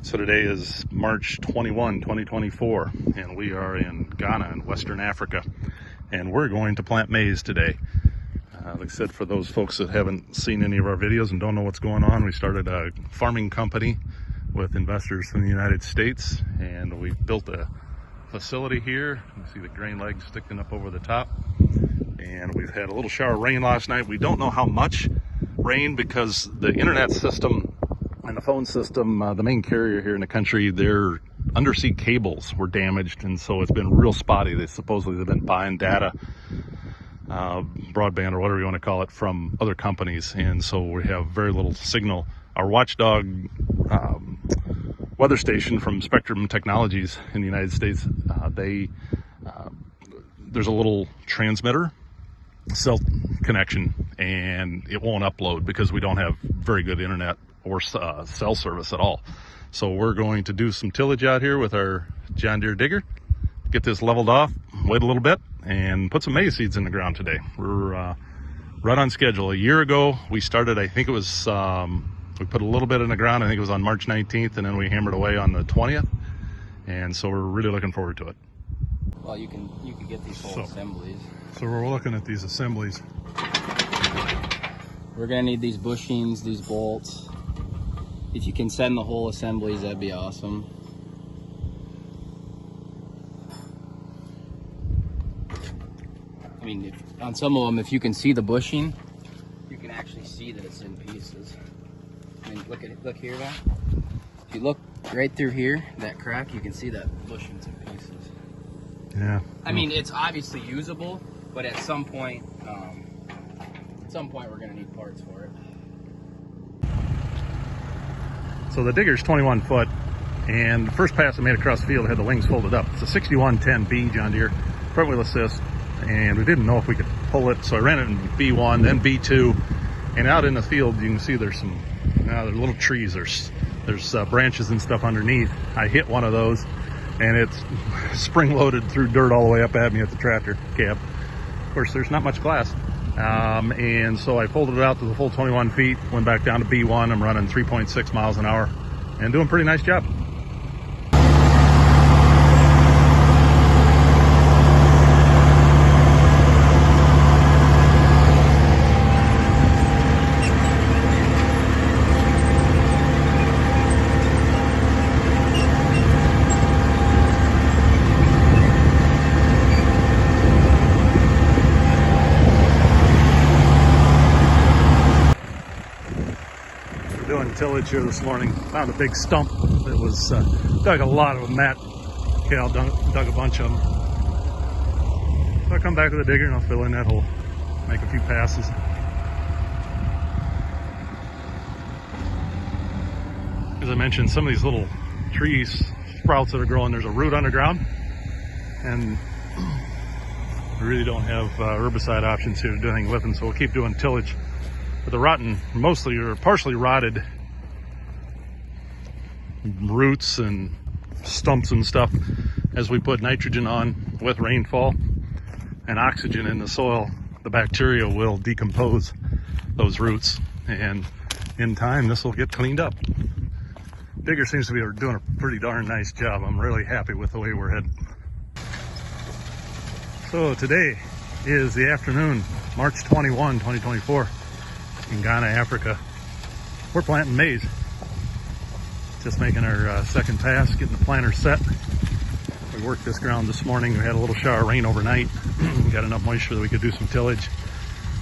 So today is March 21, 2024, and we are in Ghana in Western Africa, and we're going to plant maize today. Like I said, for those folks that haven't seen any of our videos and don't know what's going on, we started a farming company with investors from the United States, and we built a facility here. You see the grain legs sticking up over the top, and we've had a little shower of rain last night. We don't know how much rain because the internet system and the phone system, the main carrier here in the country, their undersea cables were damaged, and so it's been real spotty. They've been buying data, broadband or whatever you want to call it, from other companies, and so we have very little signal. Our watchdog weather station from Spectrum Technologies in the United States, there's a little transmitter cell connection, and it won't upload because we don't have very good internet or cell service at all. So we're going to do some tillage out here with our John Deere digger, get this leveled off, wait a little bit, and put some maize seeds in the ground today. We're right on schedule. A year ago we started, I think it was, we put a little bit in the ground, I think it was on March 19th, and then we hammered away on the 20th, and so we're really looking forward to it. Well, you can get these whole assemblies. So we're looking at these assemblies. We're gonna need these bushings, these bolts. If you can send the whole assemblies, that'd be awesome. I mean, on some of them, if you can see the bushing, you can actually see that it's in pieces. I mean, look here now. If you look right through here, that crack, you can see that bushing's in pieces. Yeah. I mean, it's obviously usable, but at some point we're gonna need parts for it. So the digger's 21 foot, and the first pass I made across the field had the wings folded up. It's a 6110B John Deere, front wheel assist, and we didn't know if we could pull it, so I ran it in B1, then B2, and out in the field you can see there's some, there are little trees, there's branches and stuff underneath. I hit one of those, and it's spring-loaded through dirt all the way up at me at the tractor cab. Of course, there's not much glass. And so I folded it out to the full 21 feet, went back down to B1. I'm running 3.6 miles an hour and doing a pretty nice job. Doing tillage here this morning. Found a big stump that was dug a lot of them. Matt Cal dug a bunch of them. So I'll come back with a digger and I'll fill in that hole, make a few passes. As I mentioned, some of these little trees, sprouts that are growing, there's a root underground, and we really don't have herbicide options here to do anything with them, so we'll keep doing tillage. But the rotten, mostly or partially rotted roots and stumps and stuff, as we put nitrogen on with rainfall and oxygen in the soil, the bacteria will decompose those roots, and in time this will get cleaned up. Digger seems to be doing a pretty darn nice job. I'm really happy with the way we're headed. So today is the afternoon, March 21, 2024. In Ghana, Africa. We're planting maize. Just making our second pass, getting the planter set. We worked this ground this morning. We had a little shower of rain overnight. Got enough moisture that we could do some tillage.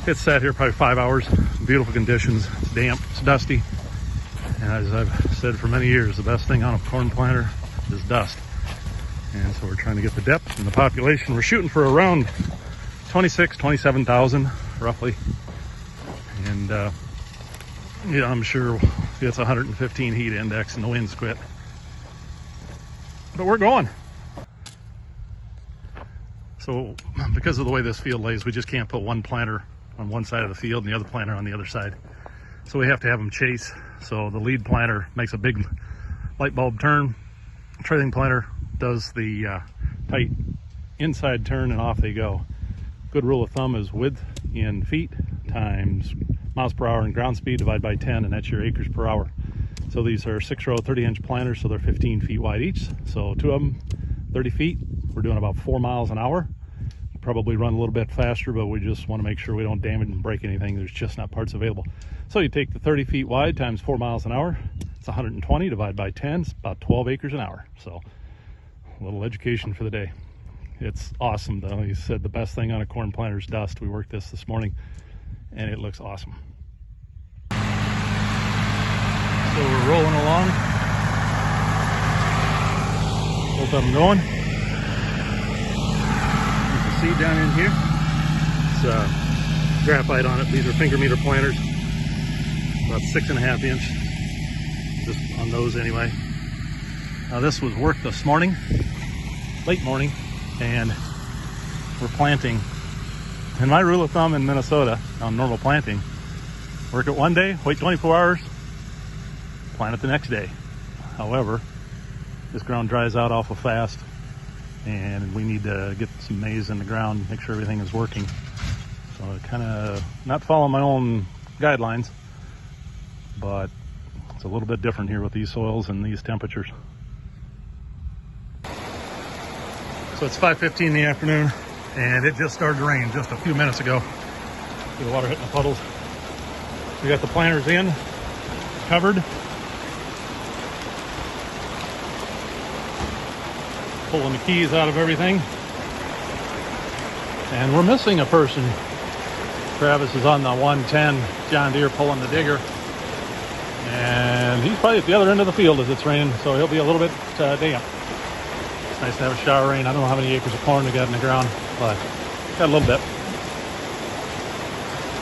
It sat here probably 5 hours. Beautiful conditions. It's damp, it's dusty. And as I've said for many years, the best thing on a corn planter is dust. And so we're trying to get the depth and the population. We're shooting for around 27,000 roughly. And yeah, I'm sure it's 115 heat index and the winds quit. But we're going. So because of the way this field lays, we just can't put one planter on one side of the field and the other planter on the other side. So we have to have them chase. So the lead planter makes a big light bulb turn. The trailing planter does the tight inside turn, and off they go. Good rule of thumb is width in feet times miles per hour and ground speed divided by 10, and that's your acres per hour. So these are 6-row 30-inch planters, so they're 15 feet wide each. So 2 of them, 30 feet. We're doing about 4 miles an hour. Probably run a little bit faster, but we just want to make sure we don't damage and break anything. There's just not parts available. So you take the 30 feet wide times 4 miles an hour. It's 120 divided by 10. It's about 12 acres an hour. So a little education for the day. It's awesome though. He said the best thing on a corn planter is dust. We worked this morning and it looks awesome. So we're rolling along. Both of them going. You can see down in here, it's graphite on it. These are finger meter planters, about 6.5 inch, just on those anyway. Now this was work this morning, late morning, and we're planting. And my rule of thumb in Minnesota on normal planting, work it one day, wait 24 hours, plant it the next day. However, this ground dries out awful fast and we need to get some maize in the ground, make sure everything is working. So I kind of not following my own guidelines, but it's a little bit different here with these soils and these temperatures. So it's 5:15 in the afternoon and it just started to rain just a few minutes ago. See the water hitting the puddles. We got the planters in, covered. Pulling the keys out of everything. And we're missing a person. Travis is on the 110 John Deere pulling the digger. And he's probably at the other end of the field as it's raining, so he'll be a little bit damp. It's nice to have a shower rain. I don't know how many acres of corn we got in the ground, but got a little bit.